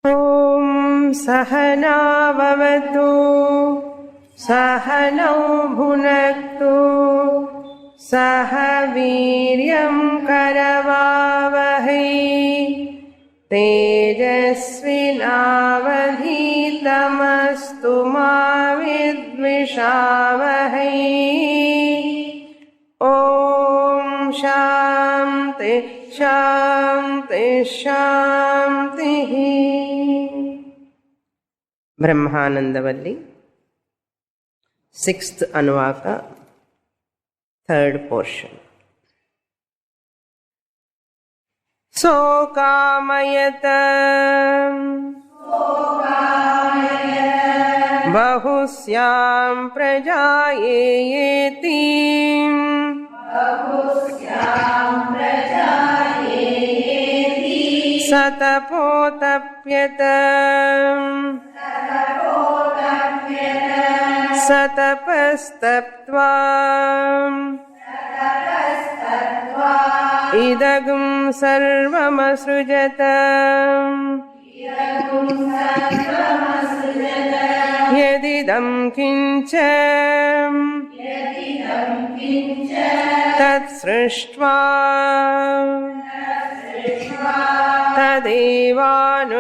ॐ सहनाववतु सहनौ भुनक्तु सह वीर्यं करवावहै तेजस्विनावधीतमस्तु मा विद्विषावहै। ॐ शान्ति शान्ति शान्तिः। Brahmanandavalli 6th अनुवाका 3rd portion। सोकामयत बहुस्यां प्रजायेति सतपोतप्यत सतपस्तप्त्वा इदगुं सर्वमसृजत यदिदं किञ्च तत्सृष्ट्वा तदेवानुप्राविशत्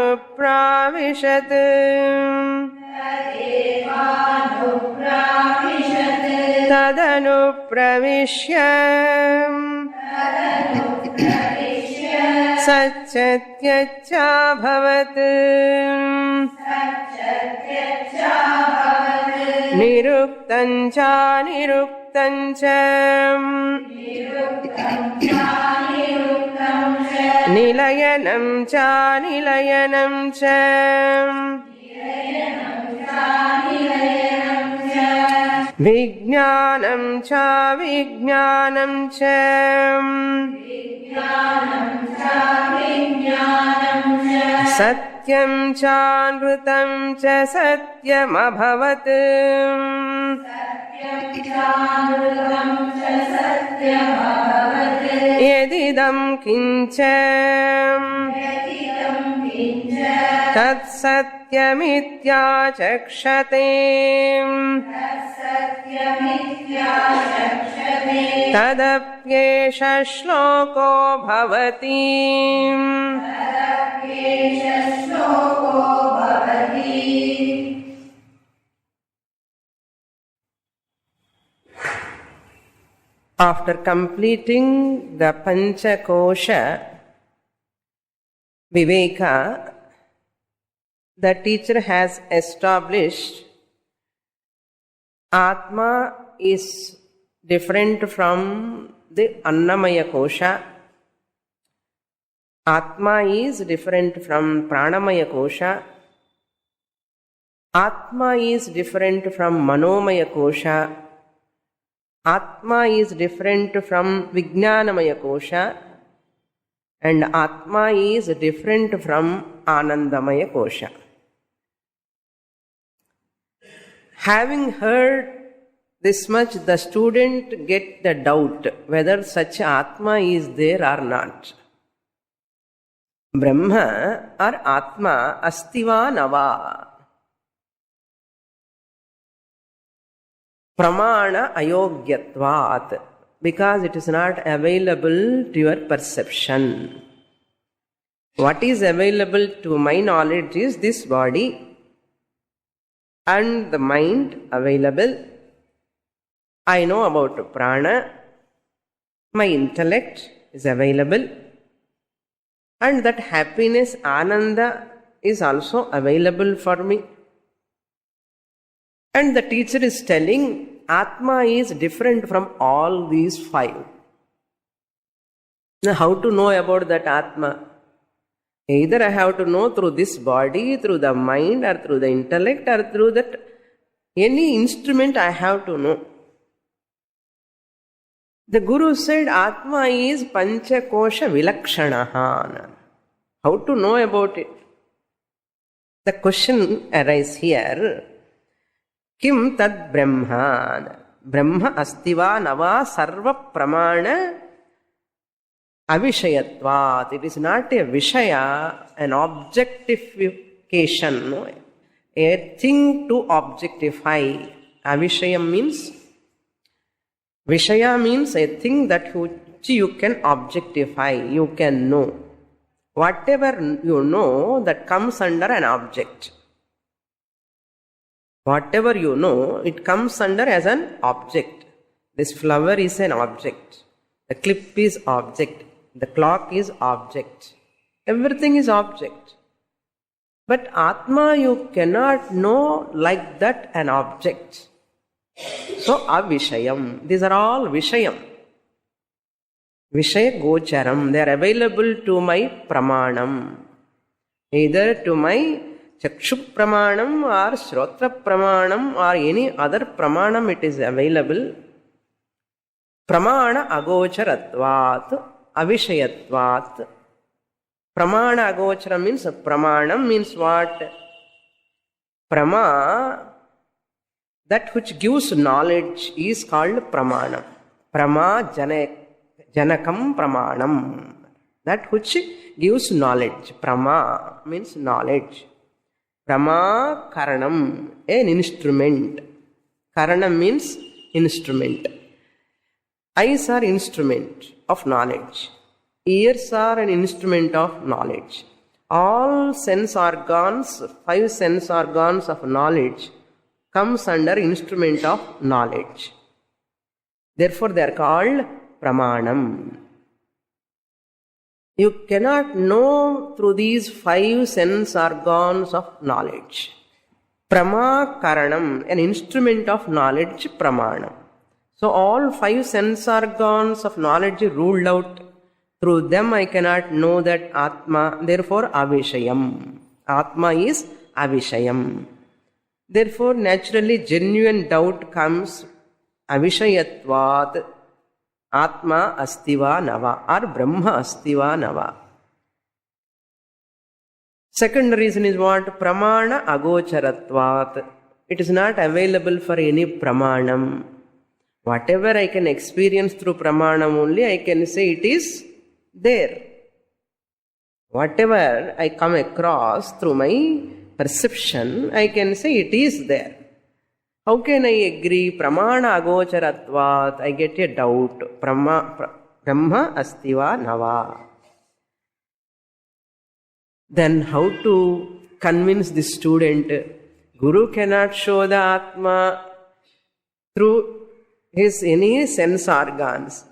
तदनुप्रविश्य सच्चत्यच्चाभवत् निरुक्तं च निरुक्तं च निलयनं च निलयनं च विज्ञानं च विज्ञानं च सत्यं च नृतं च सत्यमभवत् यदिदं किञ्च तत्सत्यमित्याचक्षते तदप्येष श्लोको भवति। After completing the Panchakosha Viveka, the teacher has established Atma is different from the Annamaya Kosha. Atma is different from Pranamaya Kosha. Atma is different from Manomaya Kosha. Atma is different from Vijnanamaya Kosha. And Atma is different from Anandamaya Kosha. Having heard this much, the student get the doubt whether such Atma is there or not. Brahma or Atma astiva nava. Pramana ayogyatvat. Because it is not available to your perception. What is available to my knowledge is this body and the mind available. I know about prana, my intellect is available, and that happiness, ananda, is also available for me. And the teacher is telling Atma is different from all these 5. Now, how to know about that Atma? Either I have to know through this body, through the mind, or through the intellect, or through that any instrument I have to know. The Guru said Atma is Panchakosha Vilakshanaha. How to know about it? The question arises here. Kim tad Brahma? Brahma astiva nava sarva pramana avishayatvat. It is not a vishaya, an objective objectification, no? A thing to objectify. Avishayam means, Vishaya means a thing that which you can objectify, you can know. Whatever you know, that comes under an object. Whatever you know, it comes under as an object. This flower is an object. The clip is object. The clock is object. Everything is object. But Atma you cannot know like that an object. So avishayam. These are all vishayam. Vishaya gocharam. They are available to my pramanam. Either to my chakshu pramanam or shrotra pramanam or any other pramanam it is available. Pramana agocharatvat, avishayatvat. Pramana agochara means pramanam means what? Prama, that which gives knowledge is called pramanam. Prama janakam pramanam. That which gives knowledge. Prama means knowledge. Prama karanam, an instrument. Karanam means instrument. Eyes are instrument of knowledge. Ears are an instrument of knowledge. All sense organs, 5 sense organs of knowledge comes under instrument of knowledge. Therefore they are called pramanam. You cannot know through these 5 sense organs of knowledge. Prama karanam, an instrument of knowledge, pramanam. So all 5 sense organs of knowledge ruled out. Through them I cannot know that Atma. Therefore avishayam. Atma is avishayam. Therefore naturally genuine doubt comes. Avishayatvat. Atma astiva nava or Brahma astiva nava. Second reason is what? Pramana agocharatvat. It is not available for any pramanam. Whatever I can experience through pramanam only, I can say it is there. Whatever I come across through my perception, I can say it is there. How can I agree? Pramana agocharatvat. I get a doubt. Brahma astiva nava. Then how to convince the student? Guru cannot show the Atma through his any sense organs.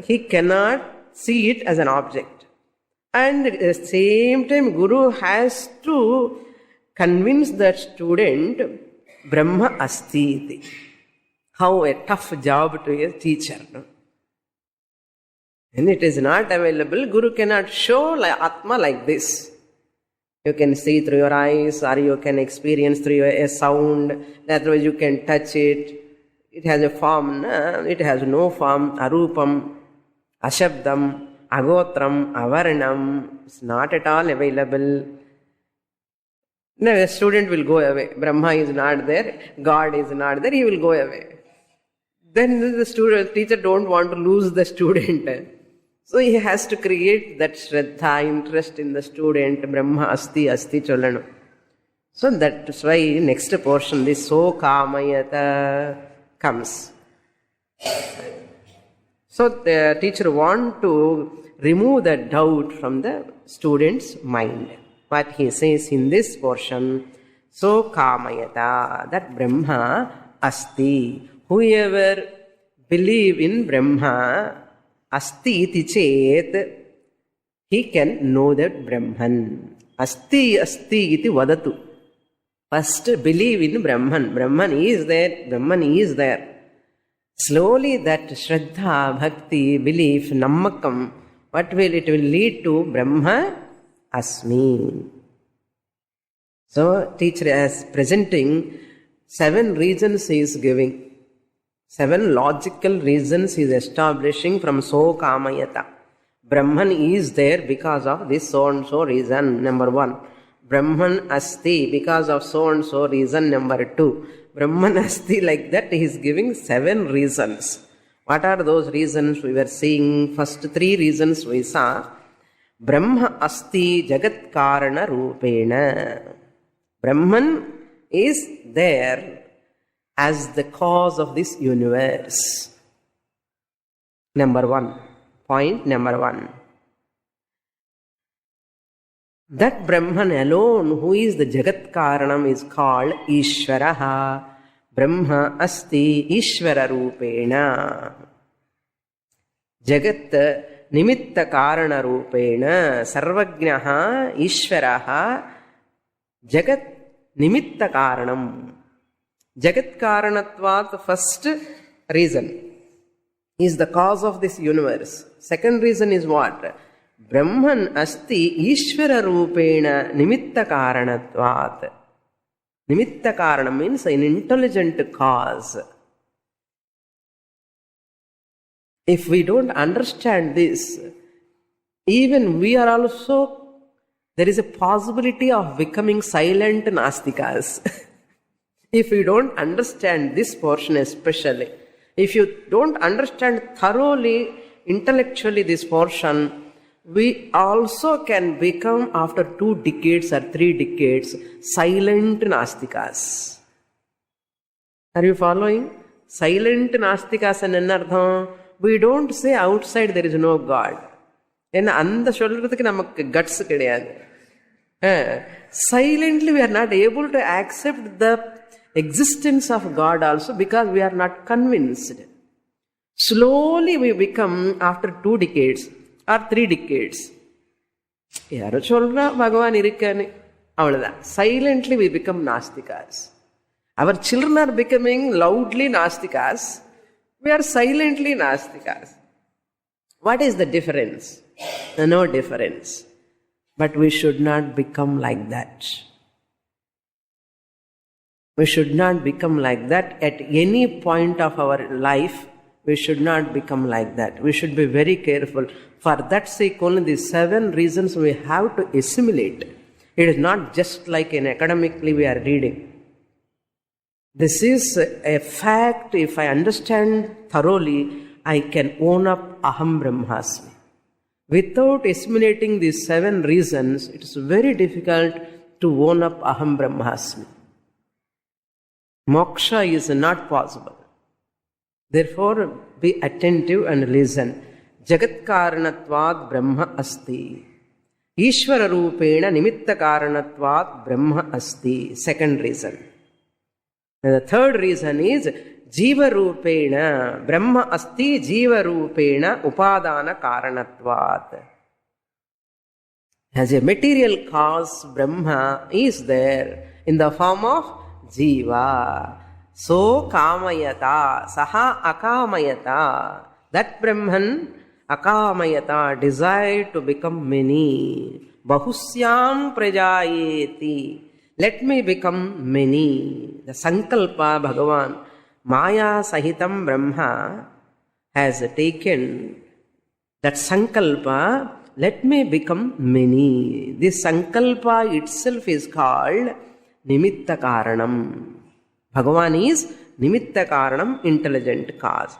He cannot see it as an object. And at the same time, Guru has to convince the student Brahma asti. How a tough job to a teacher. And it is not available. Guru cannot show Atma like this. You can see through your eyes or you can experience through a sound. Otherwise you can touch it. It has a form. It has no form. Arupam, ashabdam, agotram, avarnam. It's not at all available. No, a student will go away. Brahma is not there. God is not there. He will go away. Then the teacher don't want to lose the student. So he has to create that shraddha, interest in the student. Brahma asti cholanu. So that's why next portion, this so kamayata comes. So the teacher wants to remove the doubt from the student's mind. What he says in this portion, so kamayata, that Brahma asti. Whoever believe in Brahma, asti iti chet, he can know that Brahman. Asti iti vadatu. First believe in Brahman. Brahman is there. Brahman is there. Slowly that shraddha, bhakti, belief, nammakam, what will it will lead to? Brahma asmi. So teacher is presenting 7 reasons he is giving. 7 logical reasons he is establishing from so kamayata. Brahman is there because of this so and so reason, number 1. Brahman asti because of so and so reason, number 2. Brahman asti, like that he is giving 7 reasons. What are those reasons? We were seeing first 3 reasons we saw. Brahma asti jagat karana rupena. Brahman is there as the cause of this universe. Number one. Point number one. That Brahman alone, who is the Jagat Karanam, is called Ishvaraha. Brahma asti Ishvara Rupena. Jagat Nimitta Karana Rupena. Sarvagnaha Ishvaraha Jagat Nimitta Karanam. Jagat Karanatvat, the first reason, is the cause of this universe. Second reason is what? Brahman asti Ishvara Rupena Nimitta Karanatvat. Nimitta Karanam means an intelligent cause. If we don't understand this, even we are also, there is a possibility of becoming silent Nastikas. If we don't understand this portion especially, if you don't understand thoroughly, intellectually this portion, we also can become, after 2 decades or 3 decades, silent Nastikas. Are you following? Silent Nastikas and anartham. We don't say outside there is no God. And அந்த சொல்றதுக்கு நமக்கு guts கிடையாது. Silently we are not able to accept the existence of God also because we are not convinced. Slowly we become, after 2 decades or 3 decades, யாரோ சொல்றா பகவான் இருக்கானே அவ்வளவுதான். Silently we become Nastikas. Our children are becoming loudly Nastikas. We are silently Nastikas. What is the difference? No difference. But we should not become like that. We should not become like that at any point of our life. We should not become like that. We should be very careful. For that sake, only the 7 reasons we have to assimilate. It is not just like in academically we are reading. This is a fact. If I understand thoroughly, I can own up Aham Brahmasmi. Without assimilating these 7 reasons, it is very difficult to own up Aham Brahmasmi. Moksha is not possible. Therefore, be attentive and listen. Jagat Karanatvat Brahma asti. Ishvara Rupena Nimitta Karanatvat Brahma asti. Second reason. And the third reason is Jiva Rupena Brahma asti Jiva Rupena Upadana Karanatvat. As a material cause, Brahma is there in the form of Jiva. So kamayata, saha akamayata. That Brahman akamayata, desired to become many. Bahusyam prajayeti. Let me become many. The Sankalpa Bhagavan, Maya Sahitam Brahma, has taken that Sankalpa, let me become many. This Sankalpa itself is called Nimitta Karanam. Bhagavan is Nimitta Karanam, intelligent cause.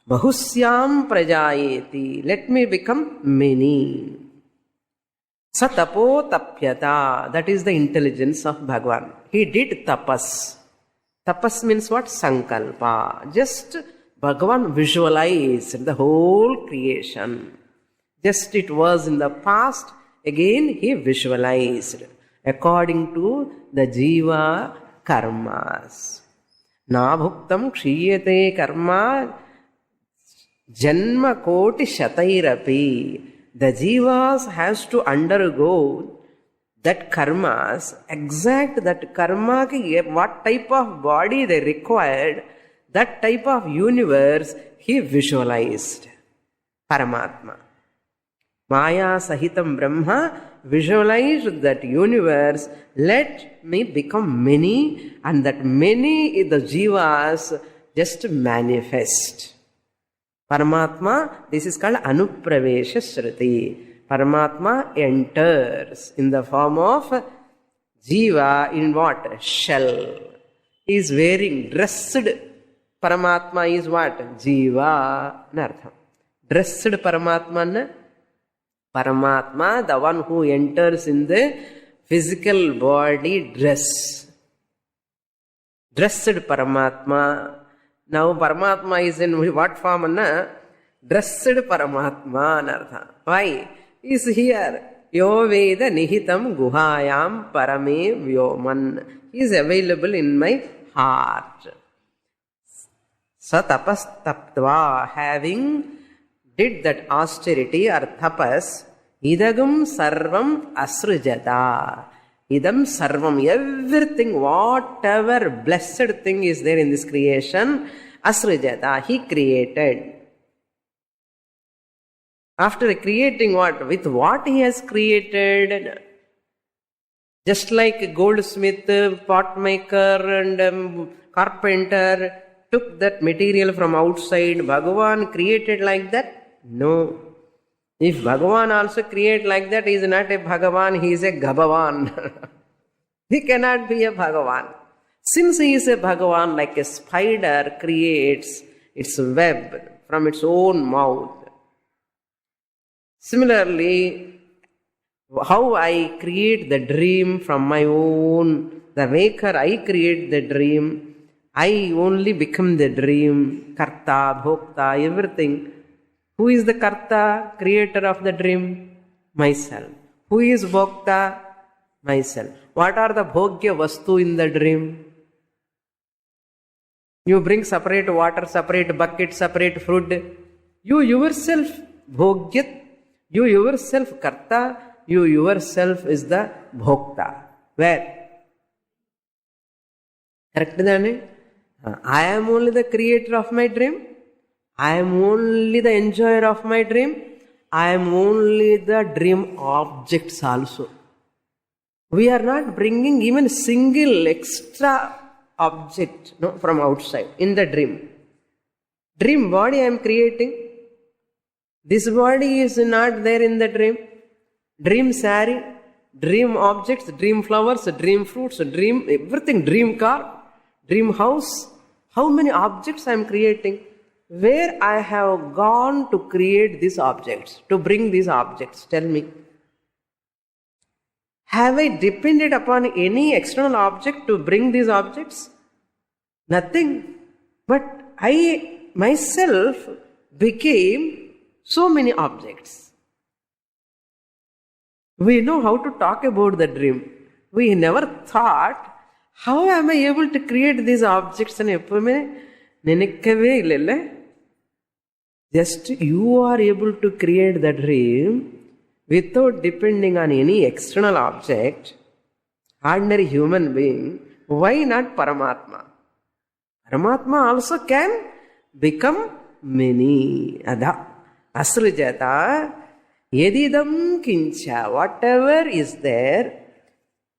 Bahusyam prajayeti. Let me become many. Satapo tapyata. That is the intelligence of Bhagavan. He did tapas. Tapas means what? Sankalpa. Just Bhagavan visualized the whole creation. Just it was in the past. Again he visualized according to the jiva karmas. Nabhuktam kshiyate karma janma koti shatairapi. The jivas has to undergo that karmas, exact that karma, what type of body they required, that type of universe he visualized. Paramatma. Maya Sahitam Brahma visualized that universe, let me become many, and that many the jivas just manifest. Paramatma, this is called Anupravesha Shruti. Paramatma enters in the form of jiva in what? Shell. He is wearing dressed. Paramatma is what? Jiva. Nartham. Dressed Paramatma. Paramatma, the one who enters in the physical body dress. Dressed Paramatma. Now Paramatma is in what form? Anna? Dressed Paramatma anartha. Why? He is here. Yo Veda Nihitam Guhayam Parame Vyoman. He is available in my heart. Satapastaptva, having did that austerity or tapas, idagam sarvam asrujata. Idam sarvam, everything, whatever blessed thing is there in this creation, asrujata, he created. After creating what? With what he has created? Just like a goldsmith, potmaker and carpenter took that material from outside, Bhagavan created like that? No. If Bhagavan also create like that, he is not a Bhagavan, he is a Gabhavan. He cannot be a Bhagavan. Since he is a Bhagavan, like a spider creates its web from its own mouth. Similarly, how I create the dream from my own, the waker, I create the dream, I only become the dream, karta, bhokta, everything. Who is the karta, creator of the dream? Myself. Who is bhokta? Myself. What are the bhogya vastu in the dream? You bring separate water, separate bucket, separate food. You yourself bhogyat. You yourself karta, you yourself is the bhokta. Where? Correct, Dane? I am only the creator of my dream. I am only the enjoyer of my dream. I am only the dream objects also. We are not bringing even single extra object from outside in the dream. Dream body I am creating. This body is not there in the dream. Dream saree, dream objects, dream flowers, dream fruits, dream everything, dream car, dream house. How many objects I am creating? Where I have gone to create these objects, to bring these objects? Tell me. Have I depended upon any external object to bring these objects? Nothing. But I myself became so many objects. We know how to talk about the dream. We never thought, how am I able to create these objects? Just you are able to create the dream without depending on any external object. Ordinary human being, why not Paramatma? Paramatma also can become many. Adha. Asrujata, yedidam kincha, whatever is there,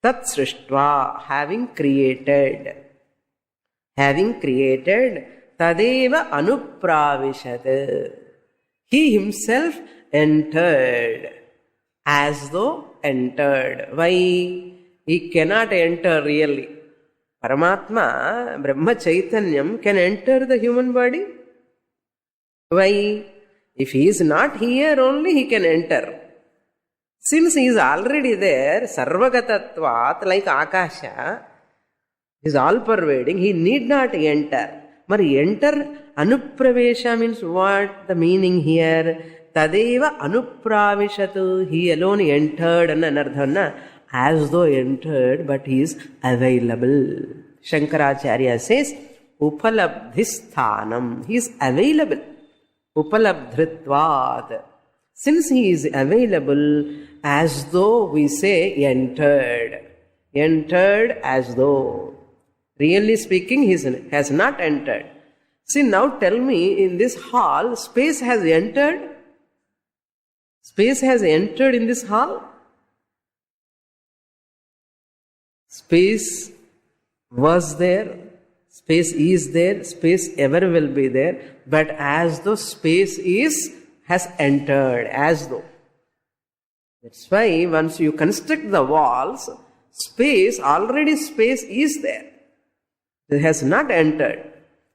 tat srishtva, having created, tadeva anupravishat, he himself entered, as though entered. Why? He cannot enter really. Paramatma, Brahma Chaitanyam, can enter the human body. Why? If he is not here only, he can enter. Since he is already there, sarvagatatvat, like Akasha, is all pervading, he need not enter. But enter, anupravesha means what? The meaning here, tadeva anupravishatu, he alone entered, anardhana, as though entered, but he is available. Shankaracharya says, upalabdhisthanam, he is available. Upalabdhritvad. Since he is available, as though we say entered. Entered as though. Really speaking, he has not entered. See, now tell me, in this hall, space has entered? Space has entered in this hall? Space was there. Space is there, space ever will be there, but as though space has entered, as though. That's why once you construct the walls, already space is there. It has not entered.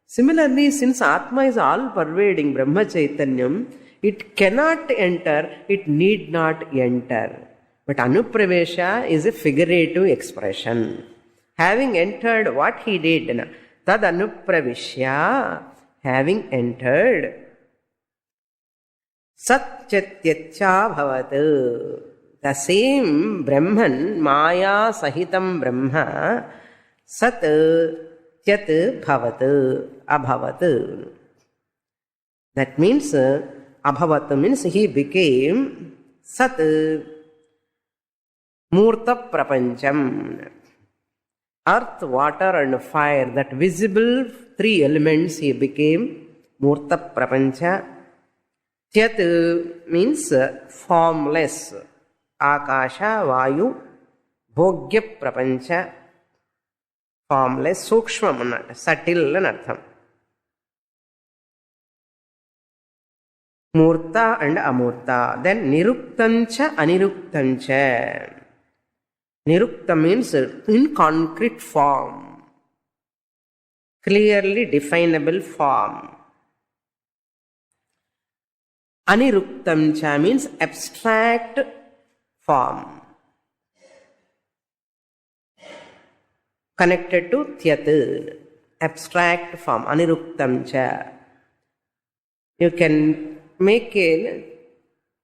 Similarly, since Atma is all pervading, Brahma Chaitanyam, It cannot enter, it need not enter. But anupravesha is a figurative expression. Having entered what he did, tad anupravishya, having entered, satyatyatcha bhavatu. The same Brahman, Maya Sahitam Brahma, Sat Tyat Bhavatu, Abhavatu. That means, Abhavatu means he became Sat Murta Prapancham. Earth, water and fire, that visible three elements he became Murta Prapancha. Tyat means formless. Akasha, Vayu, Bhogya Prapancha, formless, Sukshma, subtle and artham. Murta and Amurta. Then Niruktancha, Aniruktancha. Nirukta means in concrete form, clearly definable form. Aniruktamcha means abstract form, connected to Tyat, abstract form, Aniruktamcha. You can make a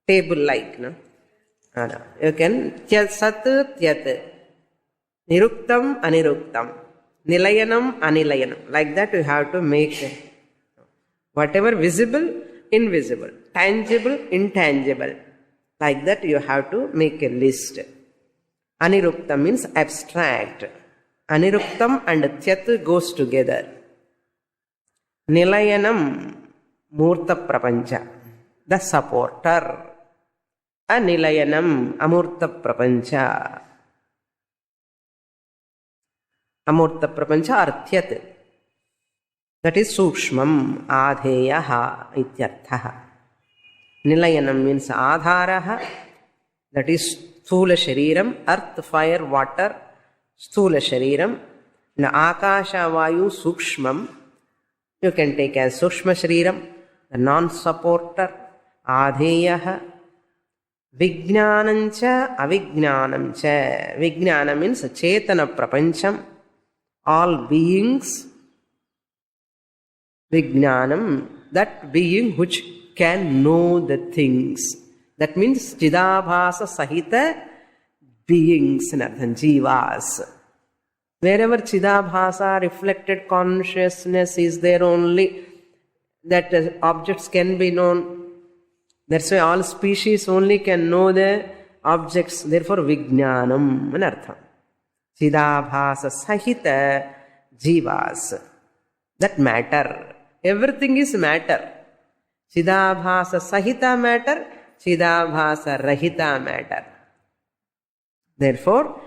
table like, no? You can Sat Tyat, Niruktam Aniruktam, Nilayanam Anilayanam. Like that you have to make whatever visible, invisible, tangible, intangible. Like that you have to make a list. Aniruktam means abstract. Aniruktam and Tyat goes together. Nilayanam, Murta Prapancha, the supporter. Anilayanam, Amurta Prapancha. Amurta Prapancha or Tyat. That is Sukshmam, Adheyaha, Ityarthaha. Nilayanam means Adharaha, that is Sthula Shariram, earth, fire, water, Sthula Shariram. Na Akasha Vayu Sukshmam, you can take as Sukshma Shariram, the non-supporter, Adheyaha. Vijnanancha, Avijnanamcha. Vijnana means Chetana Prapancham, all beings. Vijnanam, that being which can know the things. That means Chidabhasa Sahita beings, jivas. Wherever Chidabhasa, reflected consciousness is there only, that objects can be known. That's why all species only can know the objects. Therefore, Vijnanam, anartham. Chidabhasa Sahita jivas. That matter. Everything is matter. Chidabhasa Sahita matter, Chidabhasa Rahita matter. Therefore,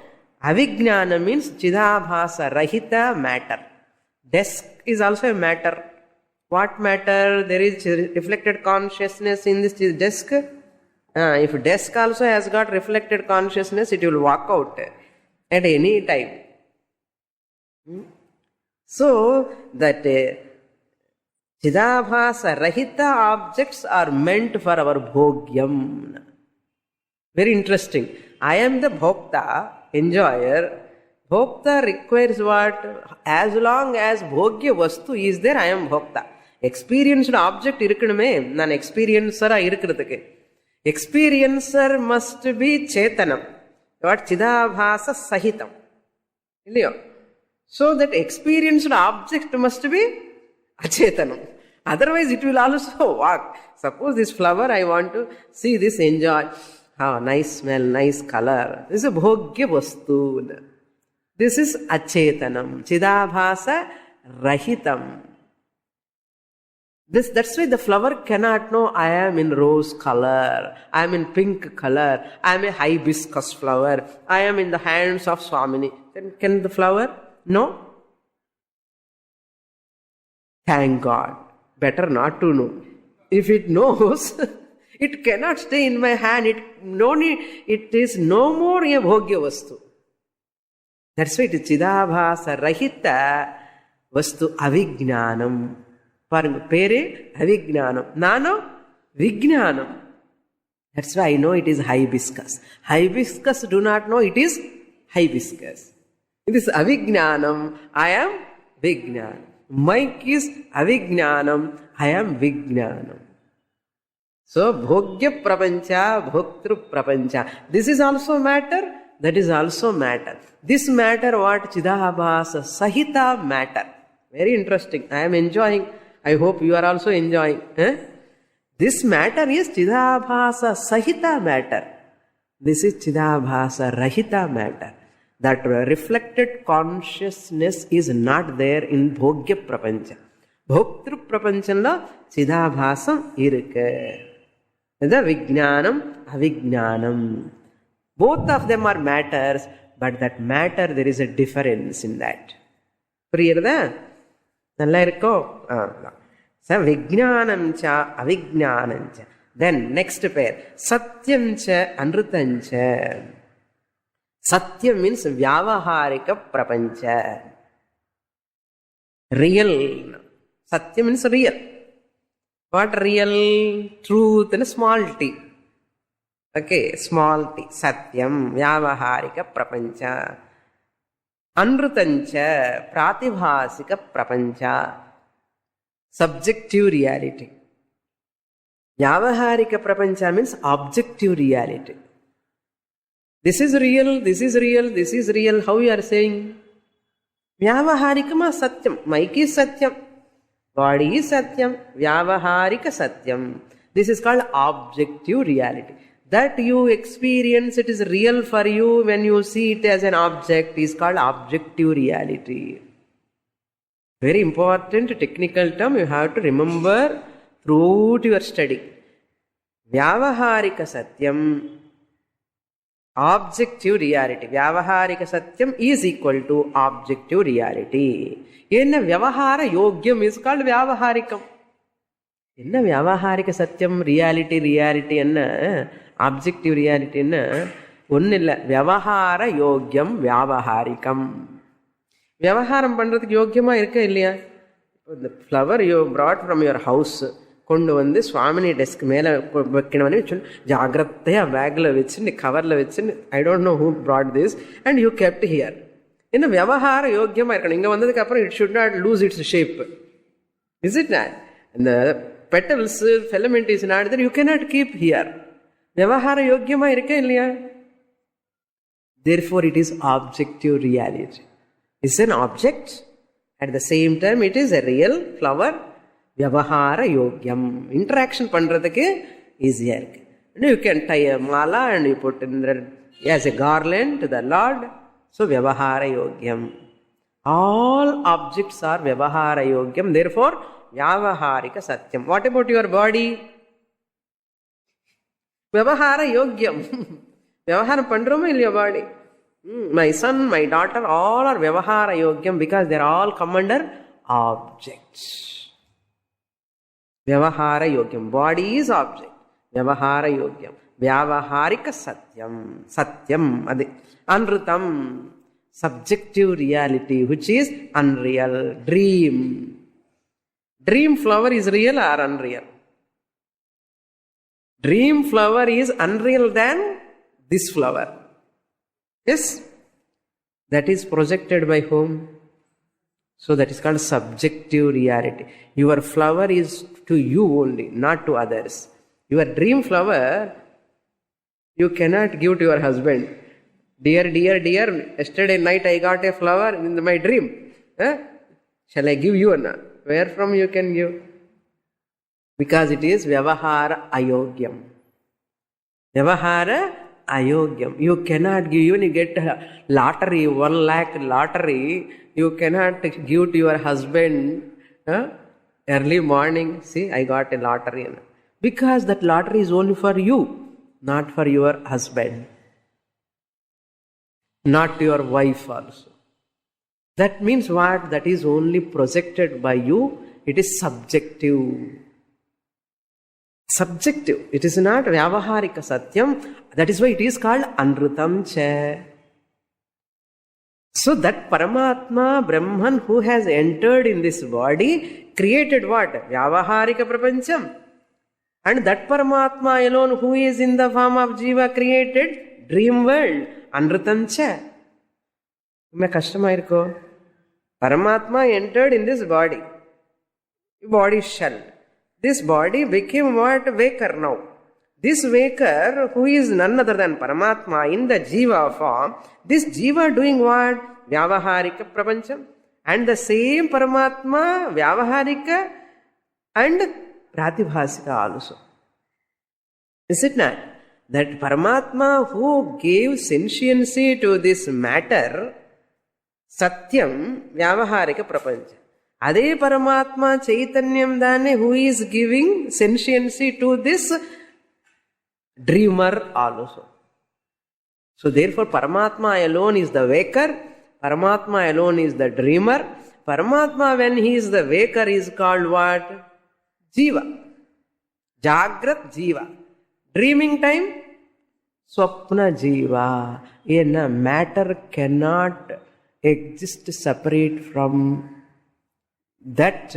Avijnana means Chidabhasa Rahita matter. Desk is also a matter. What matter? There is reflected consciousness in this desk. If desk also has got reflected consciousness, it will walk out at any time. So, that Chidabhasa Rahita objects are meant for our bhogyam. Very interesting. I am the bhokta, enjoyer. Bhokta requires what? As long as bhogya vastu is there, I am bhokta. Experienced object irukkume, nan experiencer irukkuradhukku. Experiencer must be chetanam. What? Chidabhasa sahitam. So that experienced object must be achetanam. Otherwise it will also walk. Suppose this flower, I want to see this, enjoy. Oh, nice smell, nice color. This is a bhogya vastu. This is achetanam. Chidabhasa rahitam. That's why the flower cannot know I am in rose color, I am in pink color, I am a hibiscus flower, I am in the hands of Swamini. Then can the flower know? Thank God. Better not to know. If it knows, it cannot stay in my hand. It is no more a bhogya vastu. That's why it is Chidabhasa Rahita Vastu Avijnanam. Pere Avijnanam. Nano Vijnanam. That's why I know it is hibiscus. Hibiscus do not know it is hibiscus. It is avijnanam. I am Vijnanam. Mic is avijnanam. I am Vijnanam. So, bhogya prapancha, bhoktru prapancha. This is also matter, that is also matter. This matter what? Chidabhasa sahita matter. Very interesting. I am enjoying. I hope you are also enjoying. This matter is Chidabhasa sahita matter. This is Chidabhasa rahita matter. That reflected consciousness is not there in bhogya prapancha. Bhoktru prapanchanla Chidabhasam irukku. The Vijnanam, Avijnanam. Both of them are matters, but that matter there is a difference in that. Priyarada? Nalla irukko? So Vijnanam cha, Avijnanam cha. Then next pair. Satyam cha, Anrutam cha. Satyam means Vyavaharika Prapancha. Real. Satyam means real. What real? Truth and small t. Okay, small t. Satyam, Vyavaharika Prapancha. Anrutancha, Pratibhasika Prapancha. Subjective reality. Vyavaharika Prapancha means objective reality. This is real, this is real, this is real. How you are saying? Vyavaharikama Satyam. Mic is Satyam. Body is Satyam. Vyavaharika Satyam. This is called objective reality. That you experience, it is real for you when you see it as an object, is called objective reality. Very important technical term you have to remember throughout your study. Vyavaharika Satyam, objective reality. Vyavaharika Satyam is equal to objective reality. Enna Vyavahara Yogyam is called Vyavaharikam. Enna Vyavaharika Satyam reality enna objective reality enna onnilla Vyavahara Yogyam Vyavaharikam. Vyavaharam பண்றதுக்கு யோக்கியமா இருக்க இல்லையா? The flower you brought from your house கொண்டு வந்து சுவாமினி desk மேல வைக்கணும்னு சொல்லி ஜாகிரதையா பேக்ல வச்சு கவர்ல வச்சு I don't know who brought this and you kept here. என்ன விவகார யோக்கியமா இருக்கணும். இங்க வந்ததுக்கு அப்புறம் it should not lose its shape. Is it not? And the petals, filament is not there. You cannot keep here. விவகார யோக்கியமா இருக்க இல்லையா? Therefore it is objective reality. It's an object. At the same time it is a real flower. Vyavahara yogyam. Interaction பண்றதுக்கு easier இருக்கு. You can tie a mala and you put in there as a garland to the Lord. So Vyavahara yogyam. All objects are Vyavahara yogyam. Therefore Vyavaharika Satyam. What about your body? Vyavahara yogyam. Vyavaharam பண்றோமா இல்லையா body? My son, my daughter, all are Vyavahara yogyam because they are all come under objects. Vyavahara yogyam. Body is object. Vyavahara yogyam. Vyavaharika Satyam. Satyam. Anrutam. Subjective reality which is unreal. Dream. Dream flower is real or unreal? Dream flower is unreal than this flower. Yes? That is projected by whom? So that is called subjective reality. Your flower is to you only, not to others. Your dream flower, you cannot give to your husband. Dear, dear, dear, yesterday night I got a flower in my dream. Shall I give you or not? Where from you can give? Because it is Vyavahara Ayogyam. Vyavahara Ayogyam. You cannot give, even you get a lottery, 1 lakh lottery, you cannot give to your husband early morning. See, I got a lottery. Because that lottery is only for you, not for your husband. Not your wife also. That means what? That is only projected by you. It is subjective. Subjective. It is not Vyavaharika Satyam. That is why it is called Anrutam Cha. So that Paramatma, Brahman who has entered in this body, created what? Vyavaharika Prapancham. And that Paramatma alone who is in the form of Jiva created dream world. Anrutancha. Me kashtamai irukko. Paramatma entered in this body. Body shell. This body became what? Waker now. This waker, who is none other than Paramatma in the Jiva form, this Jiva doing what? Vyavaharika Prapancham. And the same Paramatma, Vyavaharika and Pratibhasika also. Is it not? That Paramatma who gave sentiency to this matter, Satyam, Vyavaharika Prapancham. Ade Paramatma Chaitanyam Dane who is giving sentiency to this dreamer also. So therefore Paramatma alone is the waker, Paramatma alone is the dreamer. Paramatma when he is the waker is called what? Jiva. Jagrat Jiva. Dreaming time? Swapna Jiva. Matter cannot exist separate from that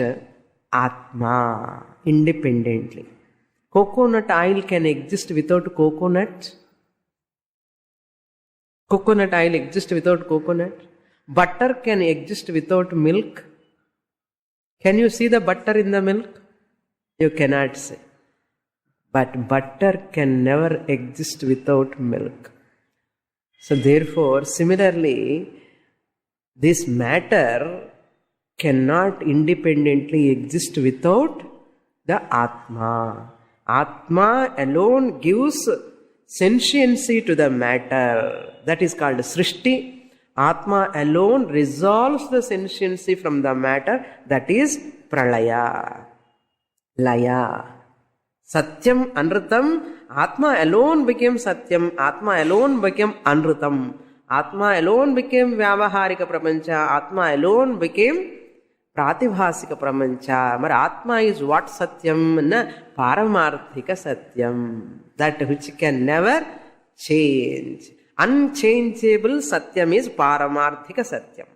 Atma independently. Coconut oil can exist without coconut. Coconut oil exists without coconut. Butter can exist without milk. Can you see the butter in the milk? You cannot see. But butter can never exist without milk. So therefore, similarly, this matter cannot independently exist without the Atma. Atma alone gives sentiency to the matter. That is called Srishti. Atma alone resolves the sentiency from the matter. That is Pralaya. Laya. Satyam, Anrutam. Atma alone became Satyam. Atma alone became Anrutam. Atma alone became Vyavaharika Prapancha. Atma alone became Pratibhasika Prapancha. But Atma is what Satyam? Na Paramarthika Satyam. That which can never change. Unchangeable Satyam is Paramarthika Satyam.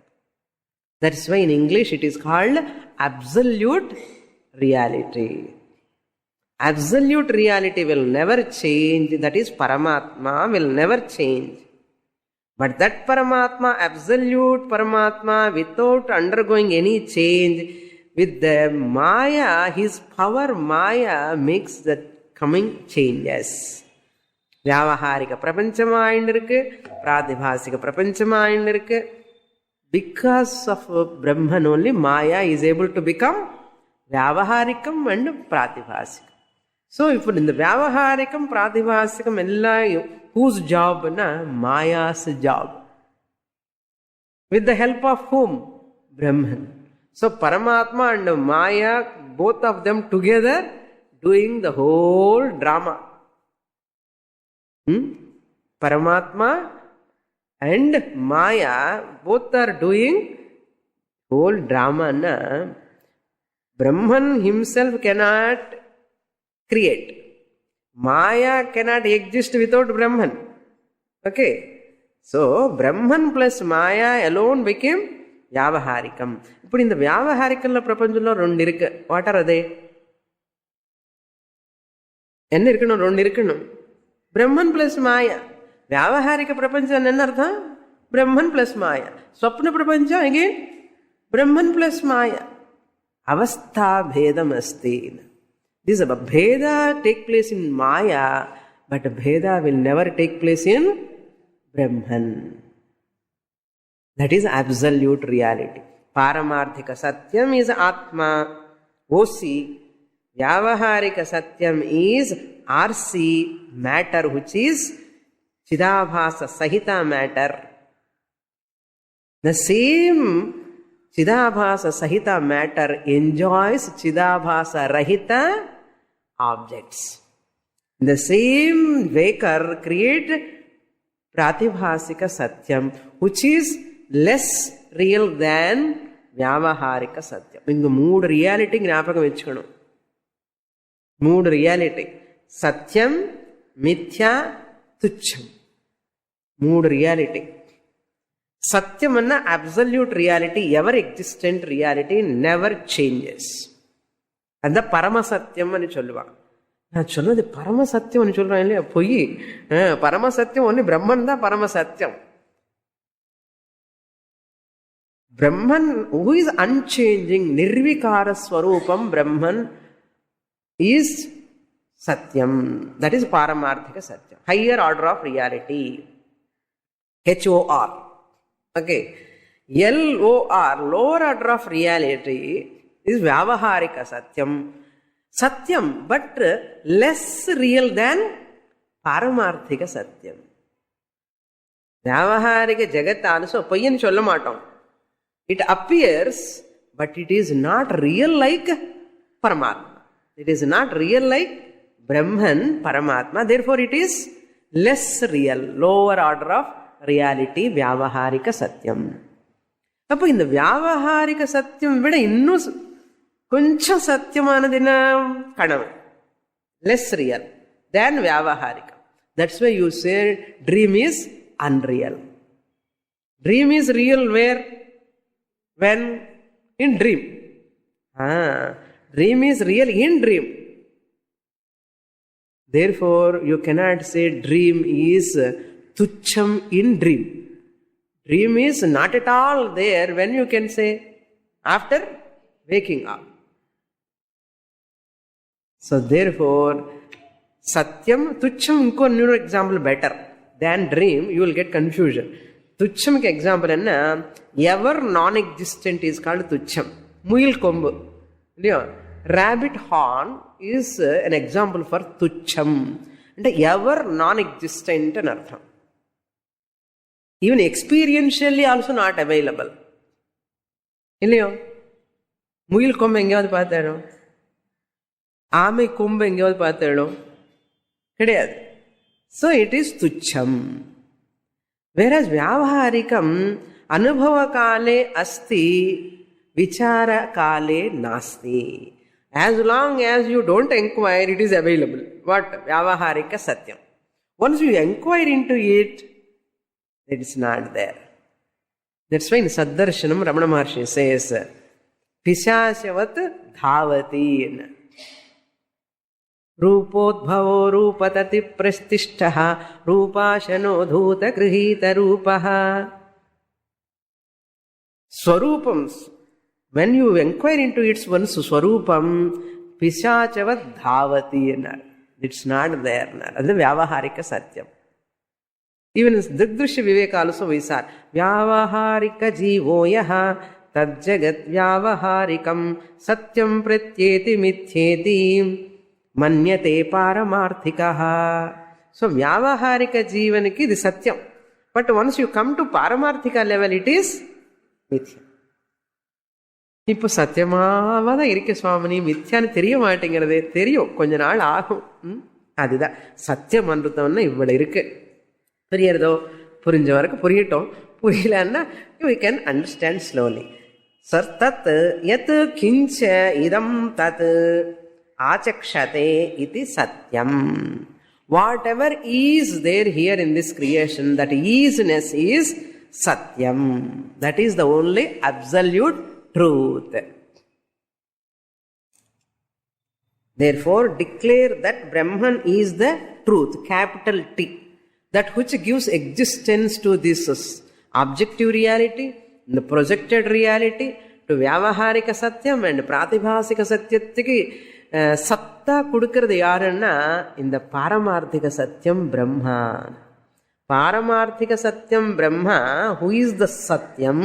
That is why in English it is called absolute reality. Absolute reality will never change. That is Paramatma will never change. But that Paramatma, absolute Paramatma, without undergoing any change, with the Maya, his power Maya makes the coming changes. Vyavaharika Prapanchama indirukku, Pratibhasika Prapanchama indirukku. Because of Brahman only, Maya is able to become Vyavaharikam and Pratibhasikam. So if in the Vyavaharikam, Pratibhasikam, whose job? Na Maya's job. With the help of whom? Brahman. So Paramatma and Maya, both of them together doing the whole drama. Paramatma and Maya both are doing whole drama. Na? Brahman himself cannot create. Maya cannot exist without Brahman. Okay. So, Brahman plus Maya alone became Vyavaharikam. Now, in the Vyavaharikam prapanjamlo rendu irukku. What are they? Enna irukano? Rendu irukano. Brahman plus Maya. Vyavaharika prapanjam enna artham? Brahman plus Maya. Swapna prapanjam again? Brahman plus Maya. Avastha bhedam asti. This bheda take place in Maya, but bheda will never take place in Brahman. That is absolute reality. Paramarthika Satyam is Atma, OC. Vyavaharika Satyam is RC, matter, which is Chidabhasa Sahita matter. The same Chidabhasa Sahita matter enjoys Chidabhasa Rahita objects. The same waker create Pratibhasika Satyam, which is less real than Vyavaharika Satyam. Inga mood reality gnapakam vechukonu. Mood reality. Satyam, Mithya, Tucham. Mood reality. Satyam anna absolute reality, ever existent reality, never changes. And the Parama Satyam ani solluva. நான் சொன்னது பரமசத்தியம்னு சொல்றேன் இல்லையா, பொய். பரமசத்தியம் ஒன்று பிரம்மன் தான் பரமசத்தியம். Brahman who is unchanging, nirvikara swarupam Brahman is Satyam. That is Paramarthika Satyam. Higher order of reality. HOR. Okay. LOR, lower order of reality, is Vyavaharika Satyam. Satyam, but less real than Paramarthika Satyam. Vyavaharika Jagat also, Payan Chollamatam. It appears, but it is not real like Paramatma. It is not real like Brahman, Paramatma. Therefore, it is less real, lower order of reality, Vyavaharika Satyam. அப்போ இந்த வியாவகாரிக சத்தியம் விட இன்னும் கொஞ்சம் சத்தியமானதுன்னா கனவு, less real than Vyavaharika. That's why you say dream is unreal. Dream is real where? When? In dream. Dream is real in dream. Therefore, you cannot say dream is tucham in dream. Dream is not at all there when you can say after waking up. So therefore, Satyam, Tucham, another example better than dream, you will get confusion. Tucham ke example enna, ever non-existent is called Tucham. Muil kombu. Rabbit horn is an example for Tucham. And ever non-existent an artham. Even experientially also not available. Illaiyo? Muil kombu engavathu paathero? Aamai kombu engavathu paathero? Kediyadu. So it is Tucham. Whereas Vyavaharikam Anubhava Kale Asti Vichara Kale Nasti. As long as you don't inquire, it is available. What? Vyavaharika Satyam. Once you inquire into it, it is not there. That's why in Saddarshanam Ramana Maharshi says, Pishashavat Dhavati. Rupodbhavo rupatati prastishtaha rupashano dhuta grihita rupaha. Swarupams, when you inquire into its one swarupam, pishachavat dhavati, it's not there. That's the Vyavaharika Satyam. Even in Dridrishya Viveka also we saw Vyavaharika jivo yaha tadjagat Vyavaharikam Satyam pratyeti mithyeti Manyate Paramarthikaha. So Vyavaharika Jivaniki is Satyam. But once you come to Paramarthika level, it is Mithya. இப்போ சத்தியமாவதான் இருக்கு சுவாமினி, மித்யான்னு தெரிய மாட்டேங்கிறதே. தெரியும், கொஞ்ச நாள் ஆகும். அதுதான் சத்தியம் அனுத்தம்னா இவ்வளவு இருக்கு. புரியறதோ? புரிஞ்ச வரைக்கும் புரியட்டும். புரியலன்னா we can understand slowly. சர்த்தத் யத் கிஞ்ச இதம் தத் ஆச்சக்ஷதே இதி சத்யம். Whatever is there here in this creation, that isness is satyam. That is the only absolute truth. Therefore, declare that Brahman is the truth, capital T, that which gives existence to this objective reality, the projected reality, to Vyavaharika Satyam and Pratibhasika Satyatiki. சத்தா கொடுக்கிறது யாருன்னா இந்த பாரமார்த்திக சத்தியம் பிரம்மா. பாரமார்த்திக சத்தியம் Brahma, who is the satyam,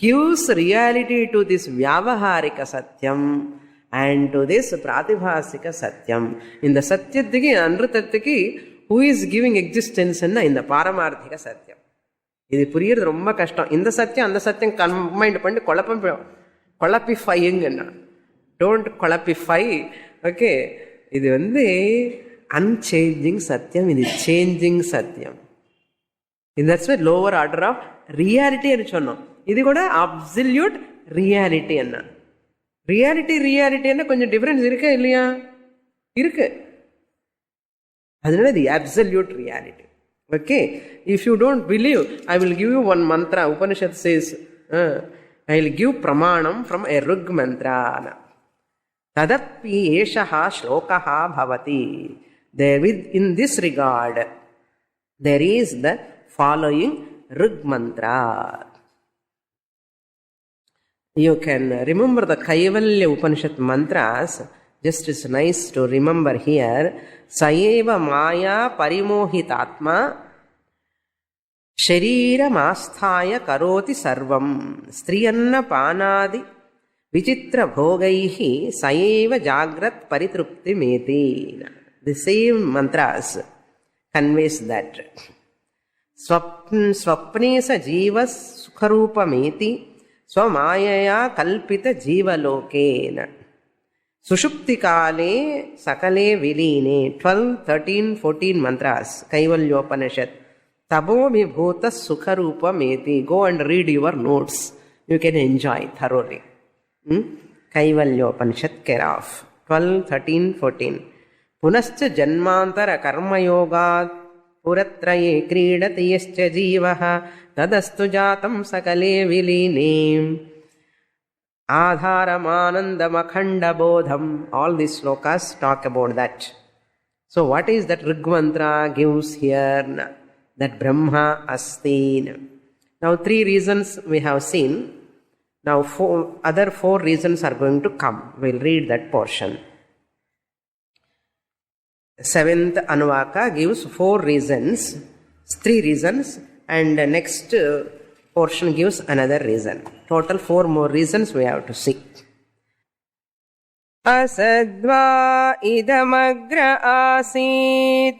gives reality to this vyavaharika satyam and to this pratibhasika satyam. இந்த சத்தியத்துக்கு அன்றுத்தத்துக்கு who is giving existence ன்னா இந்த பாரமார்த்திக சத்தியம். இது புரியுறது ரொம்ப கஷ்டம். இந்த சத்தியம் அந்த சத்தியம் கம்பைண்ட் பண்ணி குழப்பிஃபைங்க. Don't qualify. Okay. இது unchanging satyam, இது changing satyam. That's why lower order of reality anu சொன்னோம். இது கூட absolute reality என்ன. reality என்ன கொஞ்சம் டிஃபரன்ஸ் இருக்கா இல்லையா? இருக்கு. அதனால the absolute reality. Okay. If you don't believe, I will give you one mantra. Upanishad says, I will give pramanam from a Rug mantra. Tadapi eshaha shlokaha bhavati. In this regard, there is the following Rig mantra. You can remember the Kaivalya Upanishad mantras. Just is nice to remember here. Sayeva maya parimohitatma sharira masthaya karoti sarvam striyanna panadi vichitra bhogaihi sayeva jagrat paritrupti meti. The same mantras conveys that. Swapne sa jivas sukharupa meti swamayaya kalpita jivalokena. Sushupti kale sakale viline. 12, 13, 14 mantras. Kaivalyopanishad. Tabo vibhuta sukharupa meti. Go and read your notes. You can enjoy thoroughly. Kaivalyopanishad care of. 12, 13, 14. Punascha janmantara karma yogat puratraye kridati yascha jivaha tadastu jatam sakale viline. Adharamanandam akhanda bodham. All these slokas talk about that. So what is that Rig mantra gives here? That Brahma asti. Now 3 reasons we have seen. Now other 4 reasons are going to come. We'll read that portion. 7th Anuvaka gives 4 reasons, 3 reasons, and the next portion gives another reason. Total 4 more reasons we have to see. Asadva idamagra asit.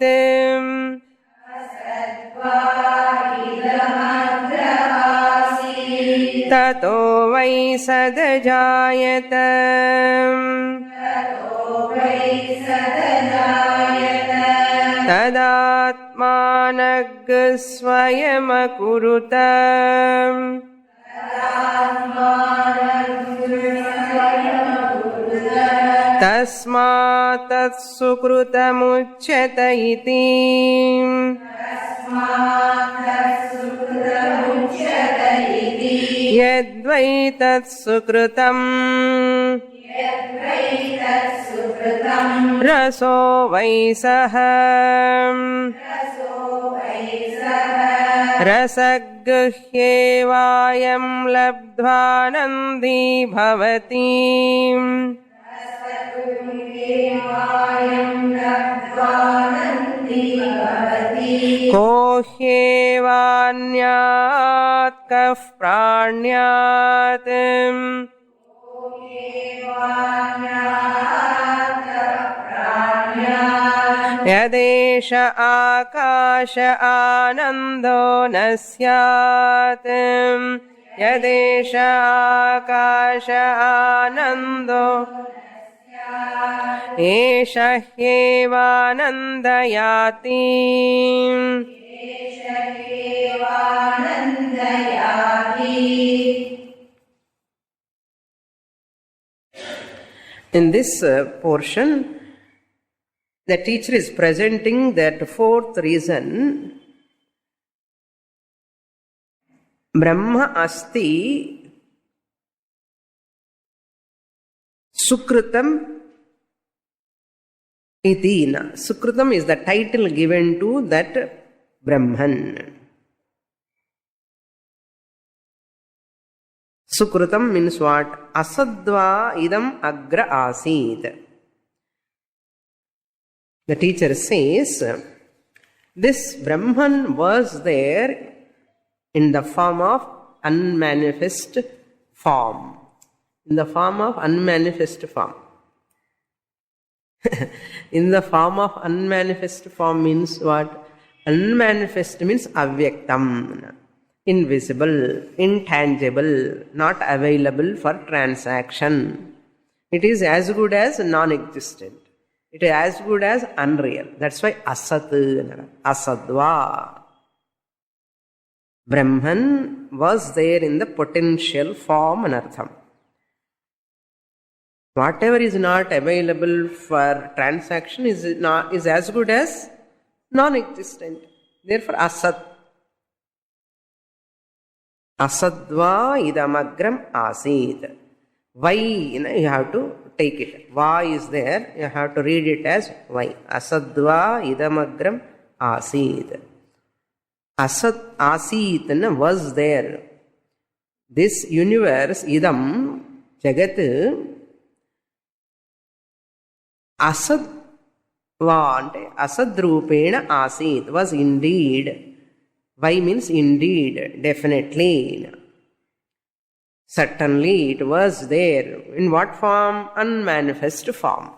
Tato vai sadajayata. Tadatmanag swayamakurutam. Tasmatat sukrutamuchyata iti. Yadvaitat sukrutam. Raso vaisaham. Rasaguhyevayam labdhvanandi bhavati. Kohyevanyat kaf pranyat. Yadesha akasha anando nasyat. Yadesha akasha anando esha hyevanandayati. In this portion, the teacher is presenting that 4th reason. Brahma asti sukritam itina. Sukritam is the title given to that Brahman. Sukritam means what? Asadva idam agra asit. The teacher says, this Brahman was there in the form of unmanifest form. In the form of unmanifest form. In the form of unmanifest form means what? Unmanifest means avyaktam. Invisible, intangible, not available for transaction. It is as good as non-existent. It is as good as unreal. That's why asat, asadva. Brahman was there in the potential form anartham. Whatever is not available for transaction is as good as non-existent. Therefore asat. Asadva idamagram asid. Why? You have to take it. Va is there, you have to read it as Y. Asadva idamagram asid. Asad asit was there. This universe, idam, jagat, asad asadrupena asid, was indeed. Why means indeed, definitely. Certainly it was there. In what form? Unmanifest form.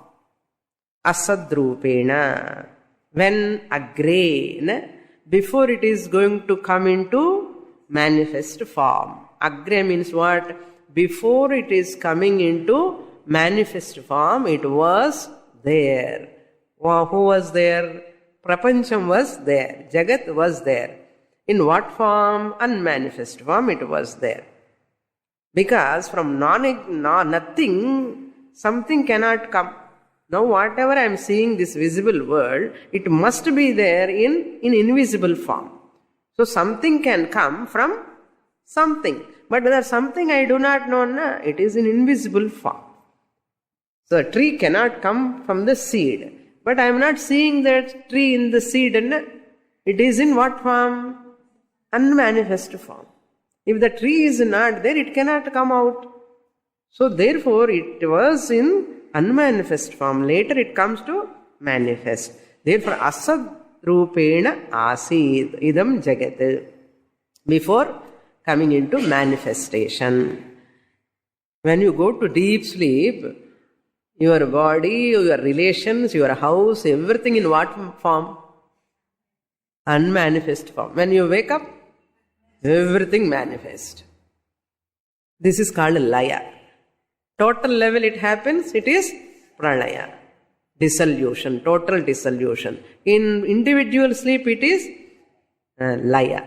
Asadrupena. When agre, before it is going to come into manifest form. Agre means what? Before it is coming into manifest form, it was there. Who was there? Prapancham was there. Jagat was there. In what form? Unmanifest form it was there. Because from nothing, something cannot come. Now whatever I am seeing, this visible world, it must be there in invisible form. So something can come from something. But whether something I do not know, it is in invisible form. So a tree cannot come from the seed. But I am not seeing that tree in the seed. It is in what form? Unmanifest form. If the tree is not there, it cannot come out. So therefore, it was in unmanifest form. Later it comes to manifest. Therefore, asad rupena asid idam jagat. Before coming into manifestation. When you go to deep sleep, your body, your relations, your house, everything in what form? Unmanifest form. When you wake up, everything manifest. This is called laya. Total level it happens, it is pralaya. Dissolution, total dissolution. In individual sleep it is laya.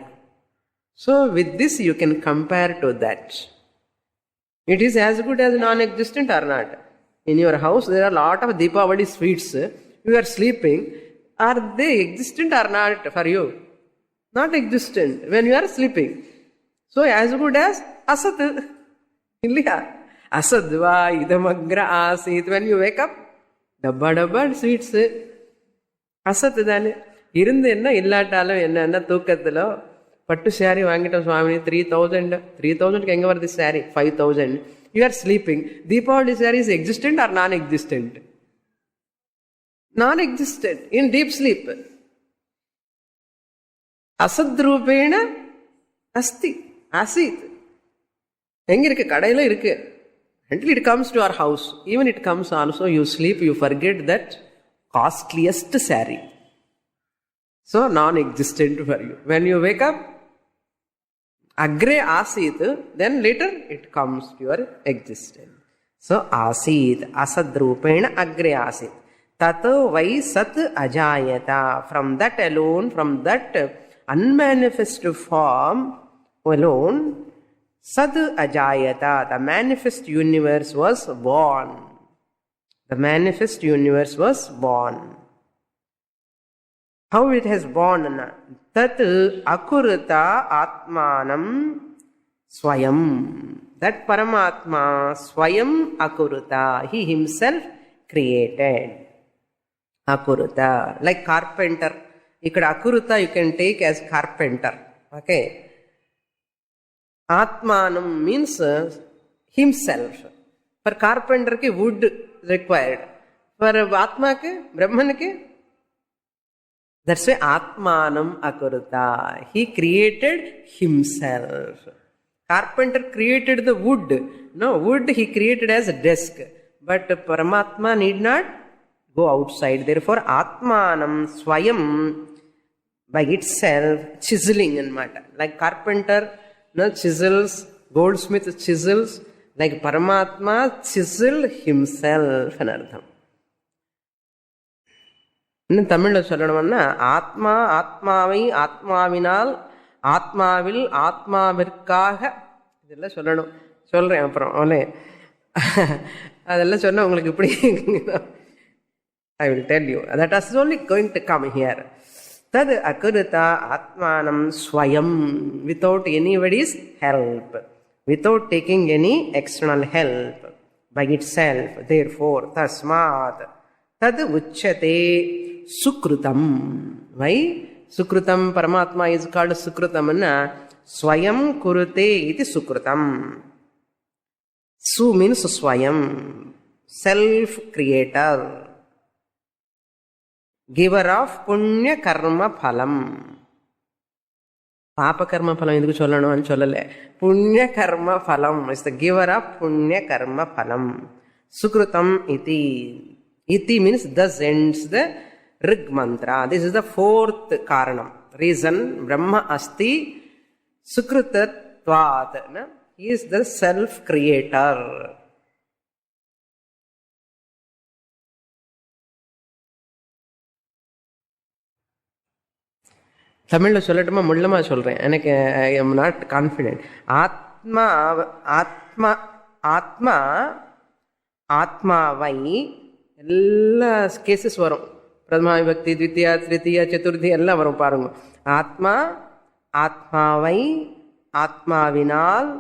So with this you can compare to that. It is as good as non-existent or not. In your house there are a lot of Deepavali sweets. You are sleeping. Are they existent or not for you? Not existent when you are sleeping. So as good as asat. Asadva idamagra asit. When you wake up, dabba sweets. Asat dane. Irundu enna illatalum enna thookathilo pattu saree vaangitam Swamini 3000 ku enga varudhu saree 5000. You are sleeping. Deepavali saree is existent or non-existent? Non-existent. In deep sleep. Asadrupena asti. Asit. Enga irukku? Kadaila irukku. Until it comes to our house. Even it comes also, you sleep, you forget that costliest saree. So non-existent for you. When you wake up, agre asit, then later it comes to your existence. So asit, asadrupena agre asit. Tato vai sat ajayata. From that alone, from that unmanifest form alone, sad ajayata, the manifest universe was born. The manifest universe was born. How it has born? Tat akurata atmanam swayam. That Paramatma swayam akurata. He himself created. Akurata. Like carpenter. Ikkada akurata you can take as carpenter. Okay. Atmanam means himself. For carpenter ke wood required. For Atma ke, Brahman ke, that's why Atmanam akurata. He created himself. Carpenter created the wood. No, wood he created as a desk. But Paramatma need not go outside. Therefore, Atmanam swayam, by itself, chiseling in matter. Like carpenter, no, chisels, goldsmith chisels, like Paramatma chisel himself. Anardham. இன்னும் தமிழில் சொல்லணும்னா ஆத்மா ஆத்மாவை ஆத்மாவினால் ஆத்மாவில் ஆத்மாவிற்காக இதெல்லாம் சொல்லணும். சொல்கிறேன் அப்புறம் அவளே அதெல்லாம் சொன்ன உங்களுக்கு இப்படி I will tell you. That is only going to come here. Tad akurata atmanam swayam, without anybody's help, without taking any external help. by itself. Therefore, tasmat tad uchyate sukrutam. Why sukrutam? Paramatma is called sukrutam. Swayam kurute iti sukrutam. Su means swayam, self creator, giver of punya karma phalam. Papa karma phalam enduku chollanu ani chollale. Punya karma phalam is the giver of punya karma phalam. Sukrutam iti. Iti means thus ends the Rig mantra. This is the fourth karanam. Reason Brahma asti sukrutatvat. He is the self creator. தமிழில் சொல்லட்டுமா முள்ளமா சொல்கிறேன், எனக்கு I am not confident. ஆத்மா ஆத்மா ஆத்மா ஆத்மாவை எல்லா cases வரும். பிரதமா விபக்தி, த்வித்தியா, திருத்தியா, சதுர்த்தி எல்லாம் வரும் பாருங்க. ஆத்மா ஆத்மாவை, ஆத்மாவினால்,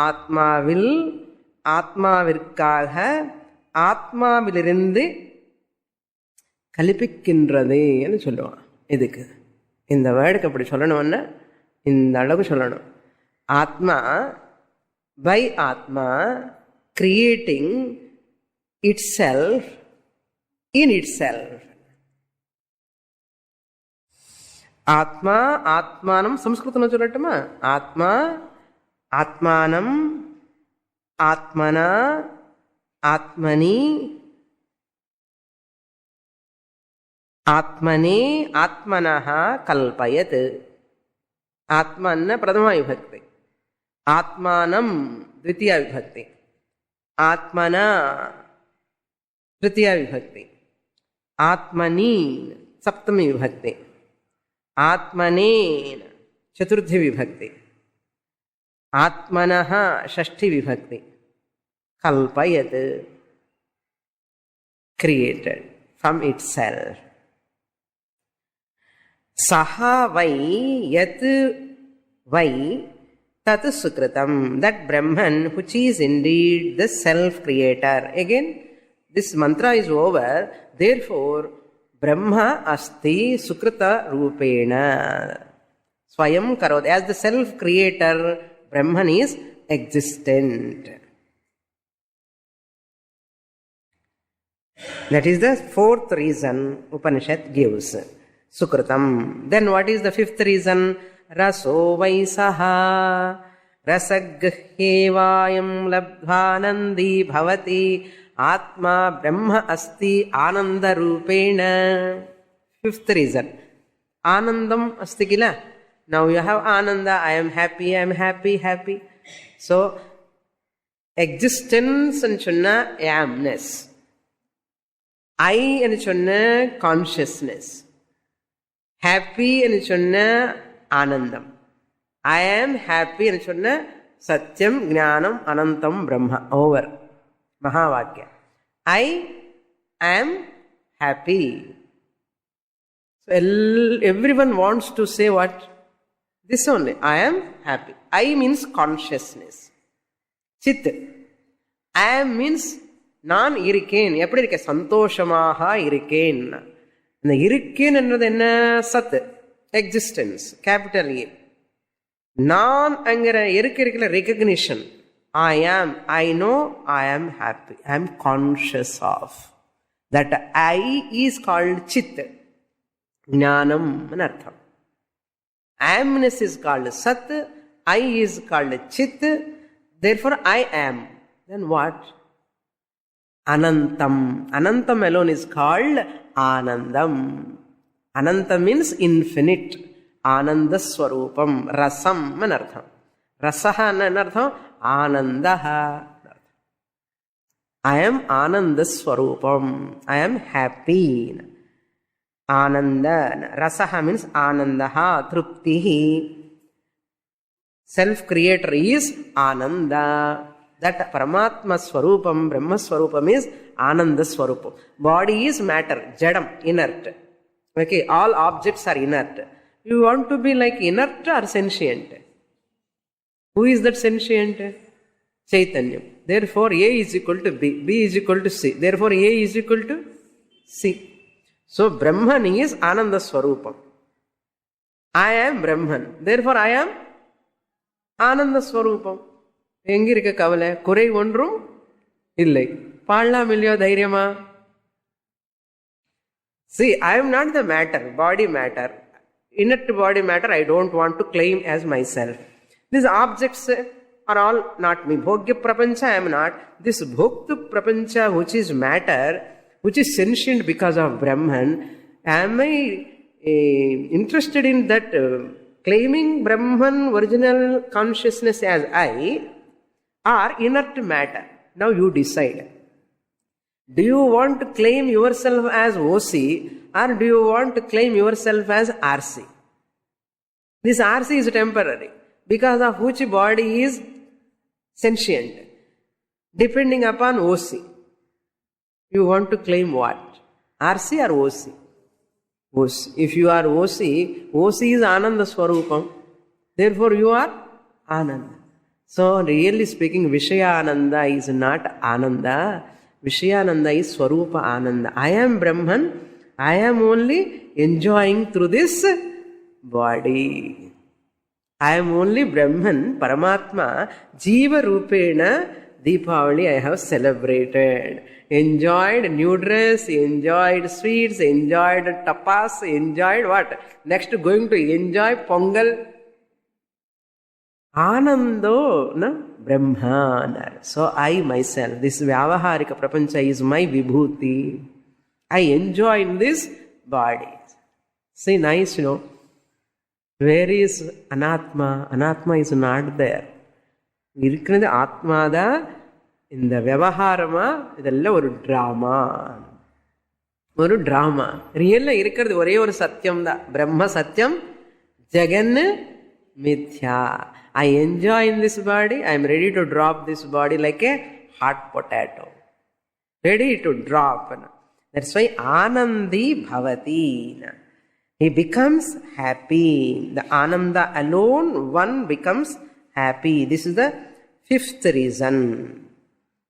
ஆத்மாவில், ஆத்மாவிற்காக, ஆத்மாவிலிருந்து கல்பிக்கின்றது என்று சொல்லுவான். இதுக்கு இந்த வேர்டுக்கு அப்படி சொல்லணும்னா இந்த அளவுக்கு சொல்லணும். ஆத்மா பை ஆத்மா creating it self in it self. ஆத்மா ஆத்மானம் సంస్కృతంలో சொல்லட்டுமா? ఆత్మా ఆత్మానం ఆత్మనా ఆత్మని ఆత్మనే ఆత్మనః కల్పయత్. ఆత్మ అన్న ప్రథమ విభక్తి, ఆత్మానం ద్వితీయ విభక్తి, ఆత్మన తృతీయ విభక్తి, ఆత్మని సప్తమి విభక్తి, ఆత్మనేన చతుర్థి విభక్తి, ఆత్మనః షష్ఠి విభక్తి. కల్పయత్ created from itself. Saha vai yat vai tat sukritam. That Brahman which is indeed the self-creator. Again, this mantra is over. Therefore, Brahma asti sukrita rupena. Swayam karod. As the self-creator, Brahman is existent. That is the fourth reason Upanishad gives. Sukritam. Then what is the fifth reason? Raso vaisaha rasaghyevayam labdhanandi bhavati atma brahma asti ananda rupena. Fifth reason. Anandam asti kila. Now you have ananda. I am happy, I am happy, happy. So existence and chunna amness. I and chunna consciousness. Happy అని சொன்ன ఆనందం. I am happy అని சொன்ன సత్యం, జ్ఞానం, అనంతం, బ్రహ్మ. Over. మహావాక్య. I am happy. So everyone wants to say what? This only. I am happy. I means consciousness, சித். ஐ ஆம் மீன்ஸ் நான் இருக்கேன். எப்படி இருக்கேன்? சந்தோஷமாக இருக்கேன். இந்த இருக்கேன் என்றது என்ன? சத், எக்ஸிஸ்டன்ஸ், கேபிட்டல் ஏ. நான் அங்கிற இருக்கிற ரெகக்னிஷன். ஐ ஆம், ஐ நோ, ஐ ஆம் happy, I am conscious of. That I is called chit, జ్ఞానం అని అర్థం. Amness is called sat, I is called chit. Therefore I am. Then what? Anantam. Anantam alone is called Anandam. Anantam means infinite. Ananda Swarupam. Rasam anartham. Rasaha anartham. Anandaha. I am Ananda Swarupam. I am happy. Ananda. Rasaha means Anandaha. Truptihi. Self-creator is Ananda. That Paramatma Swarupam, Brahma Swarupam is Ananda Swarupam. Body is matter, jadam, inert. Okay, all objects are inert. You want to be like inert or sentient? Who is that sentient? Chaitanyam. Therefore, A is equal to B. B is equal to C. Therefore, A is equal to C. So, Brahman is Ananda Swarupam. I am Brahman. Therefore, I am Ananda Swarupam. Engirika Kavale, Kurai Ondrum, Illai. Palla Milyo Dhairyama. See, I am not the matter, body matter. Inert body matter, I don't want to claim as myself. These objects are all not me. Bhogya Prapancha, I am not. This Bhoktu Prapancha, which is matter, which is sentient because of Brahman, am I interested in that claiming Brahman original consciousness as I, or inert matter? Now you decide. Do you want to claim yourself as OC, or do you want to claim yourself as RC? This RC is temporary, because of which body is sentient, depending upon OC. You want to claim what? RC or OC? OC. If you are OC, OC is Ananda Swarupam. Therefore you are Ananda. So really speaking, Vishayananda is not Ananda. Vishayananda is Swarupa Ananda. I am Brahman. I am only enjoying through this body. I am only Brahman, Paramatma, Jiva Rupena, Deepavali I have celebrated. Enjoyed new dress, enjoyed sweets, enjoyed tapas, enjoyed what? Next going to enjoy Pongal. Anando, na? Brahman. So I myself, this Vyavaharika Prapancha is my Vibhuti. I enjoy in this body. See, nice, Where is Anatma? Anatma is not there. Irukkinathu Atma da, in the Vyavaharama, idella oru drama. Oru drama. Real irukkirathu ore oru satyam da. Brahma satyam, Jagan mithya. I enjoy in this body. I am ready to drop this body like a hot potato. Ready to drop. That's why Anandi Bhavati. He becomes happy. The Ananda alone, one becomes happy. This is the fifth reason.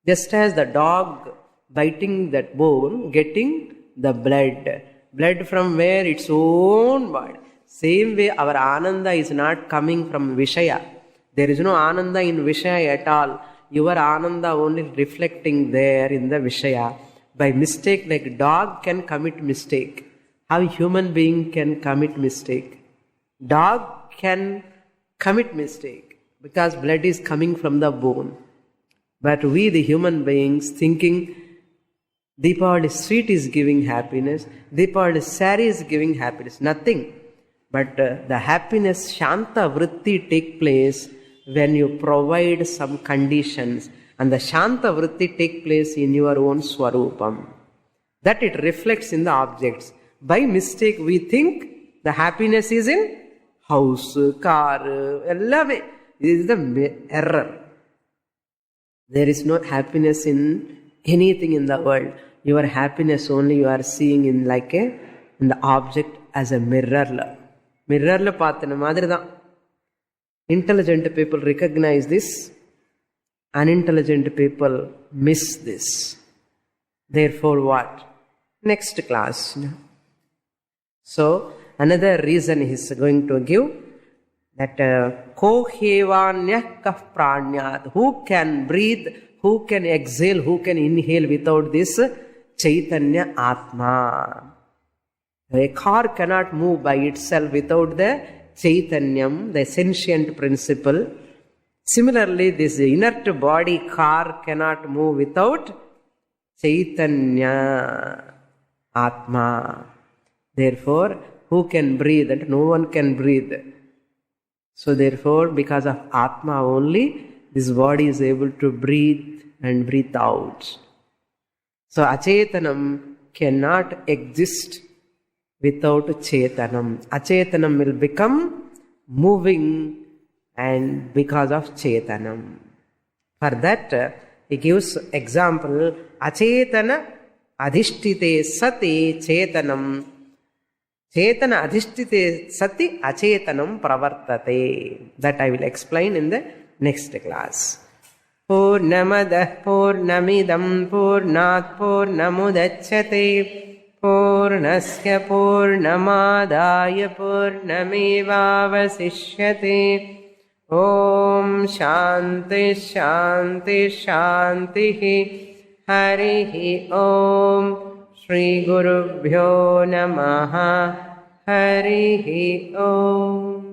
Just as the dog biting that bone, getting the blood. Blood from where? Its own body. Same way our Ananda is not coming from Vishaya. There is no Ananda in Vishaya at all. Your Ananda only reflecting there in the Vishaya. By mistake, like dog can commit mistake. How human being can commit mistake? Dog can commit mistake because blood is coming from the bone. But we, the human beings, thinking Deepavali sweet is giving happiness, Deepavali sari is giving happiness. Nothing. But the happiness, Shanta Vritti take place when you provide some conditions. And the Shanta Vritti take place in your own Swarupam. That it reflects in the objects. By mistake, we think the happiness is in house, car, ellame. This is the error. There is no happiness in anything in the world. Your happiness only you are seeing in like in the object as a mirror. Mirror pathana madri da. Intelligent people recognize this. Unintelligent people miss this. Therefore what? Next class. So another reason he is going to give that ko hevanyah kah pranyat. Who can breathe, who can exhale, who can inhale without this Chaitanya Atma. A car cannot move by itself without the Chaitanyam, the sentient principle. Similarly, this inert body car cannot move without Chaitanya Atma. Therefore, who can breathe? And no one can breathe. So therefore, because of Atma only, this body is able to breathe and breathe out. So Achetanam cannot exist without Chetanam. Achetanam will become moving and because of Chetanam. For that, he gives example, Achetana adhishtite sati Chetanam. Chetana adhishtite sati Achetanam pravartate. That I will explain in the next class. పూర్ణమదః పూర్ణమిదం పూర్ణాత్ పూర్ణముదచ్యతే పూర్ణస్య పూర్ణమాదాయ పూర్ణమేవావశిష్యతే. ఓం శాంతి శాంతి శాంతి. హరి ఓం. శ్రీ గురుభ్యో నమః. హరి ఓం.